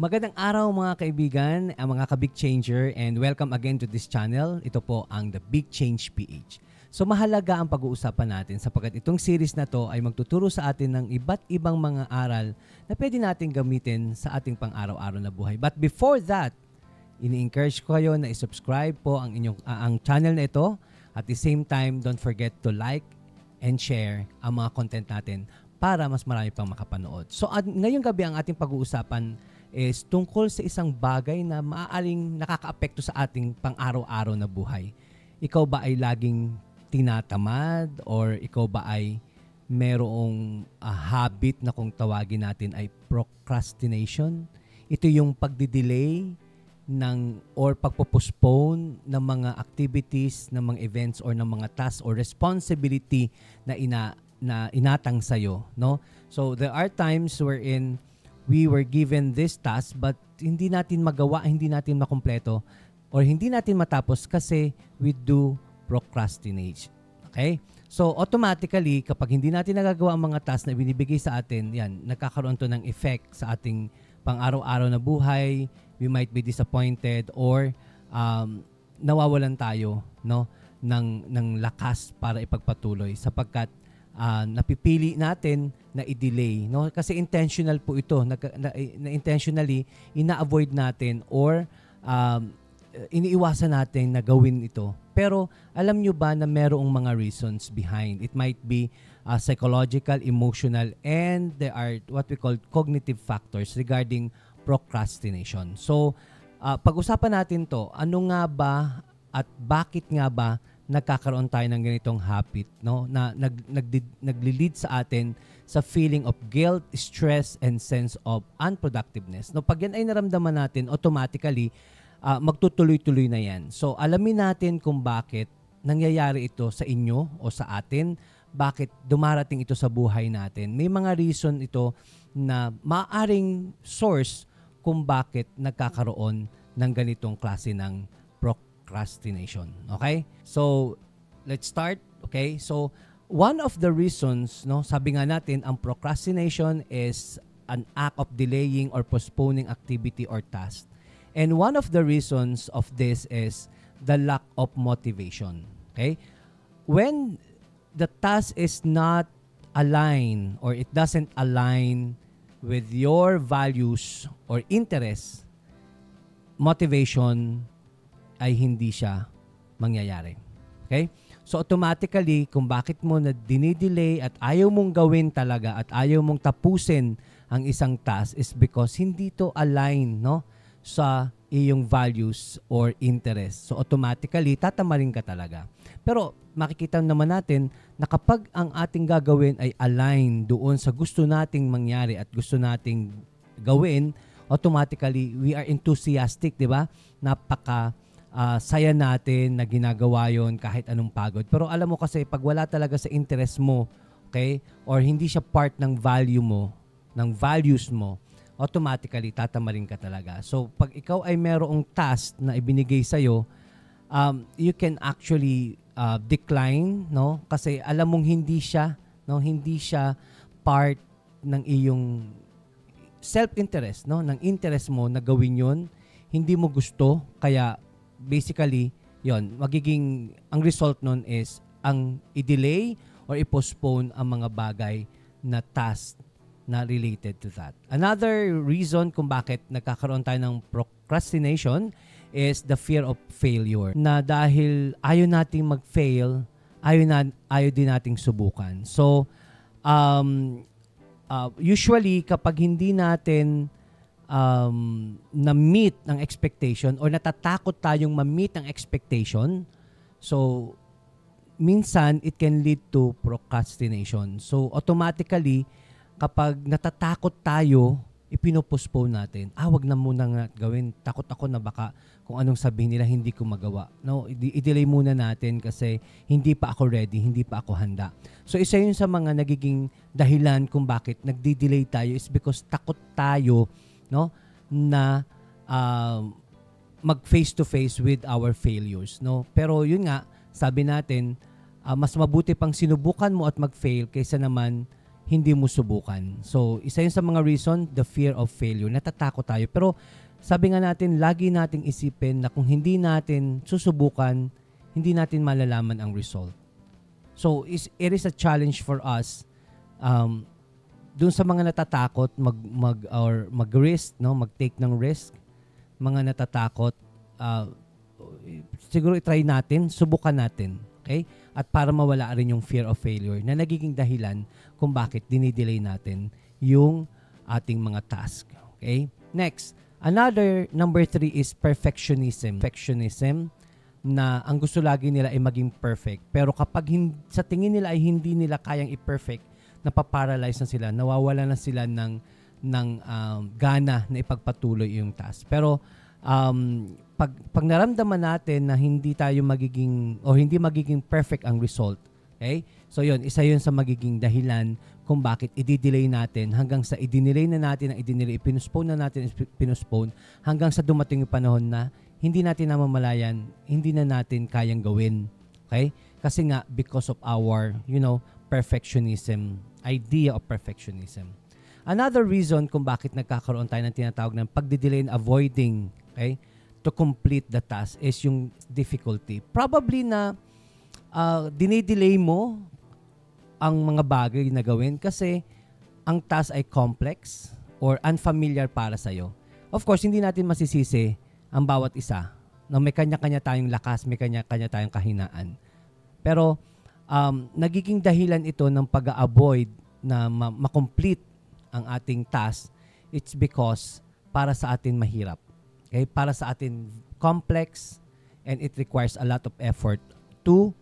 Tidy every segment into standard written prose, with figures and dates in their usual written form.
Magandang araw mga kaibigan, mga ka-Big Changer, and welcome again to this channel. Ito po ang The Big Change PH. So mahalaga ang pag-uusapan natin sapagkat itong series na to ay magtuturo sa atin ng iba't ibang mga aral na pwede natin gamitin sa ating pang-araw-araw na buhay. But before that, ini-encourage ko kayo na i-subscribe po ang channel na ito. At the same time, don't forget to like and share ang mga content natin para mas marami pang makapanood. So ngayong gabi ang ating pag-uusapan is tungkol sa isang bagay na maaaring nakakaapekto sa ating pang-araw-araw na buhay. Ikaw ba ay laging tinatamad or ikaw ba ay merong habit na kung tawagin natin ay procrastination? Ito yung pagdidelay or pagpo-postpone ng mga activities, ng mga events or ng mga tasks or responsibility na inatang sa'yo, no? So there are times wherein we were given this task but hindi natin magawa, hindi natin makumpleto or hindi natin matapos kasi we do procrastinate. Okay? So automatically, kapag hindi natin nagagawa ang mga task na binibigay sa atin, yan, nagkakaroon to ng effect sa ating pang-araw-araw na buhay. We might be disappointed or nawawalan tayo, no, ng lakas para ipagpatuloy sapagkat napipili natin na i-delay, no? Kasi intentional po ito, na intentionally ina-avoid natin or iniiwasan natin na gawin ito. Pero alam nyo ba na merong mga reasons behind? It might be psychological, emotional, and there are what we call cognitive factors regarding procrastination. So, pag-usapan natin to, ano nga ba at bakit nga ba nagkakaroon tayo ng ganitong habit, no, na nagli-lead sa atin sa feeling of guilt, stress, and sense of unproductiveness. No, pag yan ay naramdaman natin, automatically, magtutuloy-tuloy na yan. So, alamin natin kung bakit nangyayari ito sa inyo o sa atin, bakit dumarating ito sa buhay natin. May mga reason ito na maaaring source kung bakit nagkakaroon ng ganitong klase ng procrastination. Okay? So, let's start. Okay? So, one of the reasons, no, sabi nga natin, ang procrastination is an act of delaying or postponing activity or task. And one of the reasons of this is the lack of motivation. Okay? When the task is not aligned or it doesn't align with your values or interests, motivation ay hindi siya mangyayari. Okay? So automatically, kung bakit mo na dinidelay at ayaw mong gawin talaga at ayaw mong tapusin ang isang task is because hindi to align, no, sa iyong values or interest. So automatically, tatamarin ka talaga. Pero makikita naman natin na kapag ang ating gagawin ay align doon sa gusto nating mangyari at gusto nating gawin, automatically, we are enthusiastic, di ba? Saya natin na ginagawa yon kahit anong pagod. Pero alam mo kasi, pag wala talaga sa interest mo, okay, or hindi siya part ng value mo, ng values mo, automatically, tatamarin ka talaga. So, pag ikaw ay merong task na ibinigay sa'yo, you can actually decline, no? Kasi alam mong hindi siya part ng iyong self-interest, no? Ng interest mo na gawin yon, hindi mo gusto, kaya basically, ang result nun is ang i-delay or i-postpone ang mga bagay na task na related to that. Another reason kung bakit nagkakaroon tayo ng procrastination is the fear of failure. Na dahil ayaw nating mag-fail, ayaw din nating subukan. So, usually kapag hindi natin na-meet ng expectation or natatakot tayong ma-meet ng expectation, so minsan it can lead to procrastination. So automatically, kapag natatakot tayo, ipinopostpone natin. Wag na muna gawin. Takot ako na baka kung anong sabihin nila hindi ko magawa. No, i-delay muna natin kasi hindi pa ako ready, hindi pa ako handa. So isa yun sa mga nagiging dahilan kung bakit nagdi-delay tayo is because takot tayo, no, na mag face to face with our failures, no. Pero yun nga, sabi natin, mas mabuti pang sinubukan mo at mag-fail kaysa naman hindi mo subukan. So, isa yun sa mga reason, the fear of failure. Natatakot tayo. Pero sabi nga natin, lagi nating isipin na kung hindi natin susubukan, hindi natin malalaman ang result. So, it is a challenge for us dun sa mga natatakot mag-risk, no? Mag-take ng risk. Mga natatakot, siguro i-try natin, subukan natin. Okay? At para mawala rin yung fear of failure na nagiging dahilan kung bakit dinidelay natin yung ating mga task. Okay? Next, number 3 is perfectionism. Perfectionism na ang gusto lagi nila ay maging perfect. Pero kapag sa tingin nila ay hindi nila kayang i-perfect, napaparalyze na sila, nawawala na sila ng gana na ipagpatuloy yung task. Pero pag naramdaman natin na hindi magiging perfect ang result, okay? So yun, isa yun sa magiging dahilan kung bakit i-delay natin hanggang sa i-delay na natin, i-postpone na natin, hanggang sa dumating yung panahon na hindi natin namamalayan, hindi na natin kayang gawin. Okay? Kasi nga, because of our, perfectionism, idea of perfectionism. Another reason kung bakit nagkakaroon tayo ng tinatawag ng pagdidelay and avoiding, okay, to complete the task is yung difficulty. Probably na dinidelay mo ang mga bagay na gawin kasi ang task ay complex or unfamiliar para sa'yo. Of course, hindi natin masisisi ang bawat isa na may kanya-kanya tayong lakas, may kanya-kanya tayong kahinaan. Pero nagiging dahilan ito ng pag-avoid na ma-complete ang ating task. It's because para sa atin mahirap. Okay? Para sa atin complex and it requires a lot of effort to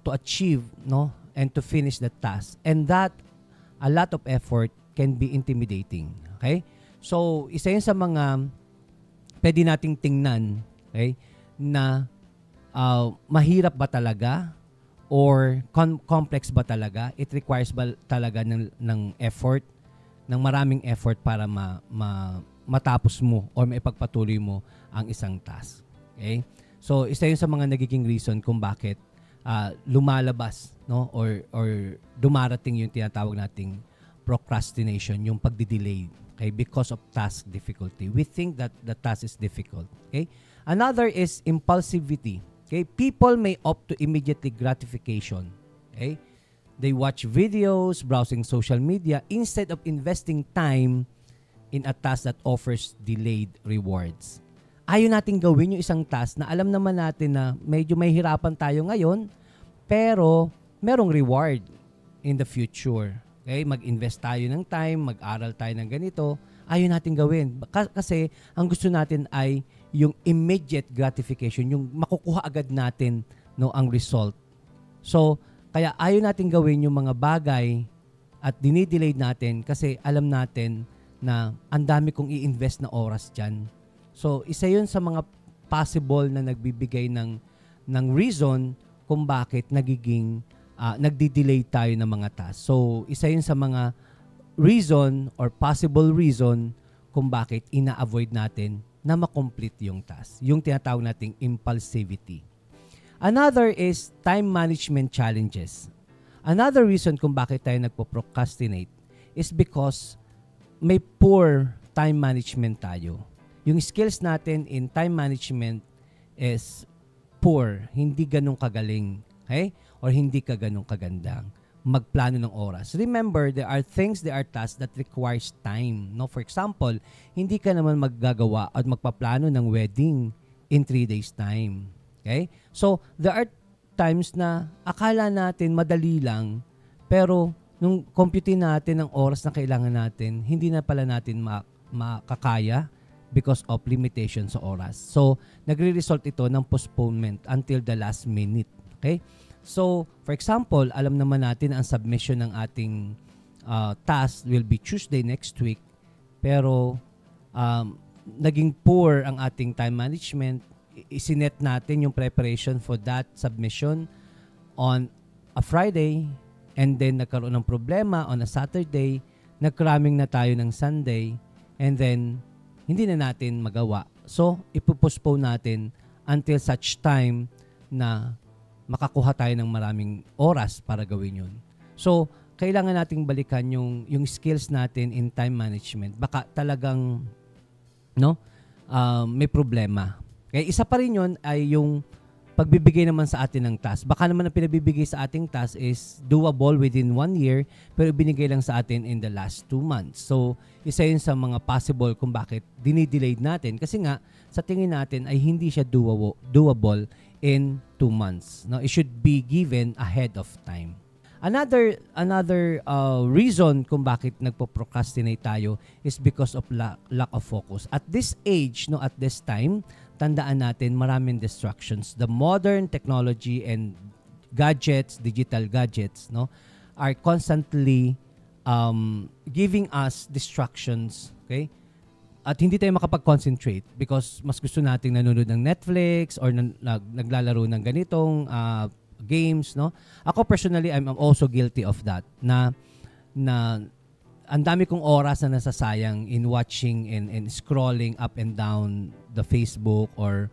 achieve, no, and to finish the task. And that a lot of effort can be intimidating. Okay? So, isa yun sa mga pwede nating tingnan, okay, na mahirap ba talaga or complex ba talaga? It requires ba talaga ng effort, ng maraming effort para matapos mo or maipagpatuloy mo ang isang task. Okay? So, isa yun sa mga nagiging reason kung bakit lumalabas, no, or dumarating yung tinatawag nating procrastination, yung pagdidelay, okay, because of task difficulty. We think that the task is difficult. Okay? Another is impulsivity. Okay? People may opt to immediately gratification. Okay? They watch videos, browsing social media instead of investing time in a task that offers delayed rewards. Ayaw natin gawin yung isang task na alam naman natin na medyo may hirapan tayo ngayon, pero merong reward in the future. Okay? Mag-invest tayo ng time, mag-aral tayo ng ganito, ayaw natin gawin. Kasi ang gusto natin ay yung immediate gratification, yung makukuha agad natin, no, ang result. So, kaya ayaw natin gawin yung mga bagay at dinidelay natin kasi alam natin na ang dami kong i-invest na oras dyan. So, isa yun sa mga possible na nagbibigay ng reason kung bakit nagdi-delay tayo ng mga tasks. So, isa yun sa mga reason or possible reason kung bakit ina-avoid natin na makomplete yung task. Yung tinatawag nating impulsivity. Another is time management challenges. Another reason kung bakit tayo nagpo-procrastinate is because may poor time management tayo. Yung skills natin in time management is poor, hindi ganun kagaling, okay? Or hindi ka ganun kagandang magplano ng oras. Remember, there are tasks that requires time. No? For example, hindi ka naman maggagawa at magpaplano ng wedding in 3 days time. Okay? So, there are times na akala natin madali lang, pero nung compute natin ang oras na kailangan natin, hindi na pala natin makakaya because of limitation sa oras. So, nagre-result ito ng postponement until the last minute. Okay? So, for example, alam naman natin na ang submission ng ating task will be Tuesday next week, pero naging poor ang ating time management. Isinet natin yung preparation for that submission on a Friday, and then nagkaroon ng problema on a Saturday, nag-cramming na tayo ng Sunday, and then hindi na natin magawa. So, ipopostpone natin until such time na makakuha tayo ng maraming oras para gawin yun. So, kailangan nating balikan yung skills natin in time management. Baka talagang may problema. Kaya isa pa rin yun ay yung pagbibigay naman sa atin ng task. Baka naman ang pinabibigay sa ating task is doable within 1 year, pero binigay lang sa atin in the last 2 months. So, isa yun sa mga possible kung bakit dinidelayed natin. Kasi nga, sa tingin natin ay hindi siya doable in 2 months. No? It should be given ahead of time. Another reason kung bakit nagpo-procrastinate tayo is because of lack of focus. At this age, at this time, tandaan natin maraming distractions. The modern technology and gadgets, digital gadgets, are constantly giving us distractions, okay? At hindi tayo makapag-concentrate because mas gusto nating nanonood ng Netflix or naglalaro ng ganitong games, Ako personally, I'm also guilty of that na ang dami kong oras na nasasayang in watching and scrolling up and down the Facebook or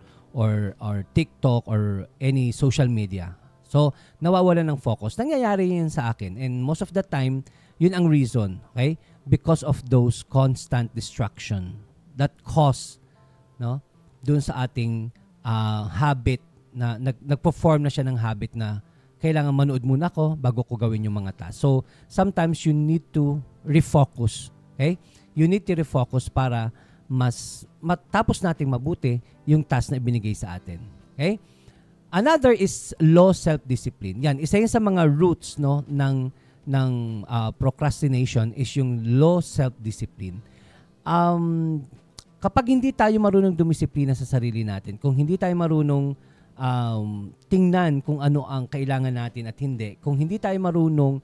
TikTok or any social media. So, nawawalan ng focus. Nangyayari yun sa akin. And most of the time, yun ang reason, okay? Because of those constant distraction that cause, dun sa ating habit na nag-perform na siya ng habit na kailangan manood muna ako bago ko gawin yung mga tasks. So, sometimes you need to refocus. Okay? You need to refocus para matapos nating mabuti yung task na ibinigay sa atin. Okay? Another is low self-discipline. Yan, isa yun sa mga roots ng procrastination is yung low self-discipline. Kapag hindi tayo marunong dumisiplina sa sarili natin, kung hindi tayo marunong tingnan kung ano ang kailangan natin at hindi. Kung hindi tayo marunong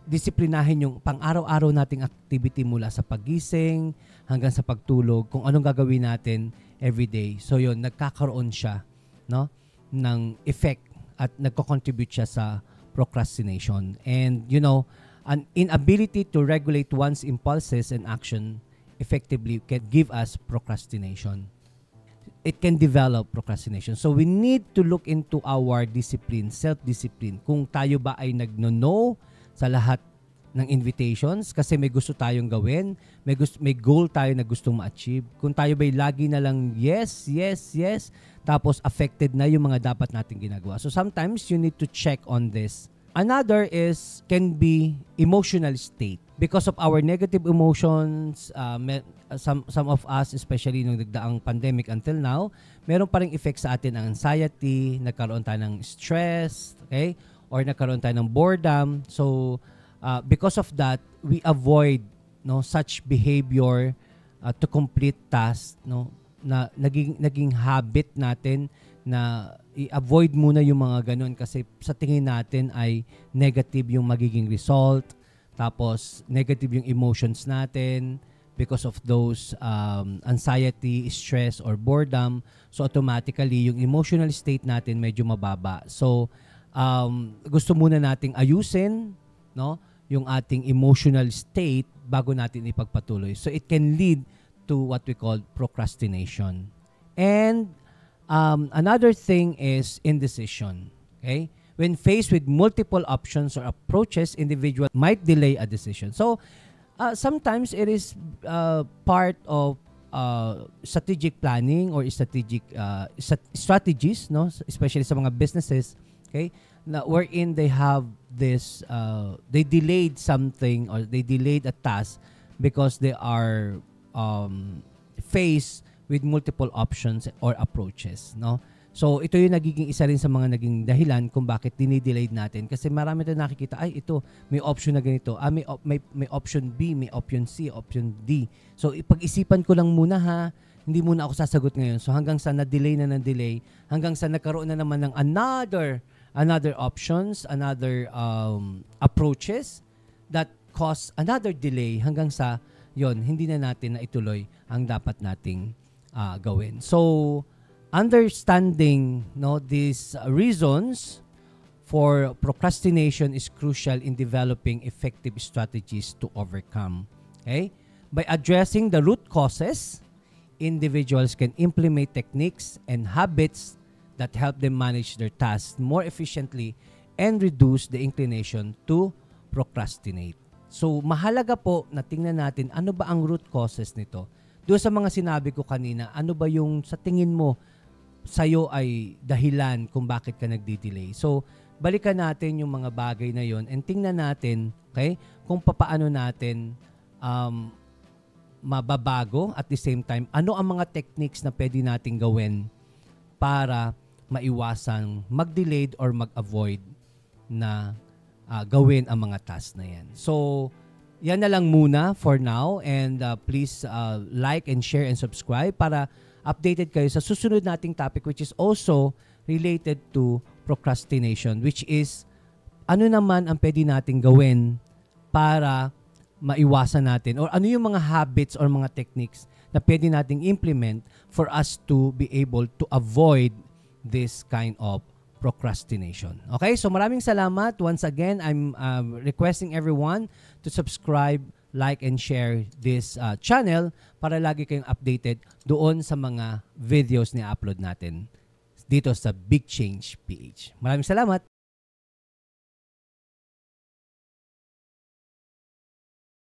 disiplinahin yung pang-araw-araw nating activity mula sa pagising hanggang sa pagtulog, kung anong gagawin natin everyday. So yun, nagkakaroon siya ng effect at nagko-contribute siya sa procrastination. And an inability to regulate one's impulses and action effectively can give us procrastination. It can develop procrastination. So we need to look into our discipline, self-discipline. Kung tayo ba ay nagno-no sa lahat ng invitations kasi may gusto tayong gawin, may goal tayo na gustong ma-achieve. Kung tayo ba'y lagi na lang yes, tapos affected na yung mga dapat nating ginagawa. So sometimes you need to check on this. Another can be emotional state. Because of our negative emotions, some of us, especially nung nagdaang pandemic until now, meron pa ring effect sa atin ang anxiety, nagkaroon tayo ng stress, okay? Or nagkaroon tayo ng boredom. So, because of that, we avoid such behavior to complete tasks, na naging habit natin na i-avoid muna yung mga ganun kasi sa tingin natin ay negative yung magiging result. Tapos, negative yung emotions natin because of those anxiety, stress, or boredom. So, automatically, yung emotional state natin medyo mababa. So, gusto muna nating ayusin yung ating emotional state bago natin ipagpatuloy. So, it can lead to what we call procrastination. And another thing is indecision. Okay? When faced with multiple options or approaches, individual might delay a decision. So, sometimes it is part of strategic planning or strategic strategies, especially sa mga businesses, okay, wherein they have this, they delayed something or they delayed a task because they are faced with multiple options or approaches, So, ito yung nagiging isa rin sa mga naging dahilan kung bakit dinidelayed natin. Kasi marami tayong nakikita, ito, may option na ganito. May option B, may option C, option D. So, ipag-isipan ko lang muna hindi muna ako sasagot ngayon. So, hanggang sa na-delay, hanggang sa nagkaroon na naman ng another options, another approaches that cause another delay hanggang sa, hindi na natin na ituloy ang dapat nating gawin. So, understanding these reasons for procrastination is crucial in developing effective strategies to overcome. Okay? By addressing the root causes, individuals can implement techniques and habits that help them manage their tasks more efficiently and reduce the inclination to procrastinate. So, mahalaga po na tingnan natin ano ba ang root causes nito. Doon sa mga sinabi ko kanina, ano ba yung sa tingin mo sa'yo ay dahilan kung bakit ka nagdi-delay. So, balikan natin yung mga bagay na yon and tingnan natin, okay, kung papaano natin mababago at the same time, ano ang mga techniques na pwede nating gawin para maiwasan mag-delayed or mag-avoid na gawin ang mga tasks na yan. So, yan na lang muna for now and please like and share and subscribe para updated kayo sa susunod nating topic which is also related to procrastination, which is ano naman ang pwede nating gawin para maiwasan natin or ano yung mga habits or mga techniques na pwede nating implement for us to be able to avoid this kind of procrastination. Okay, so maraming salamat. Once again, I'm requesting everyone to subscribe, like, and share this channel para lagi kayong updated doon sa mga videos na upload natin dito sa Big Change PH. Maraming salamat.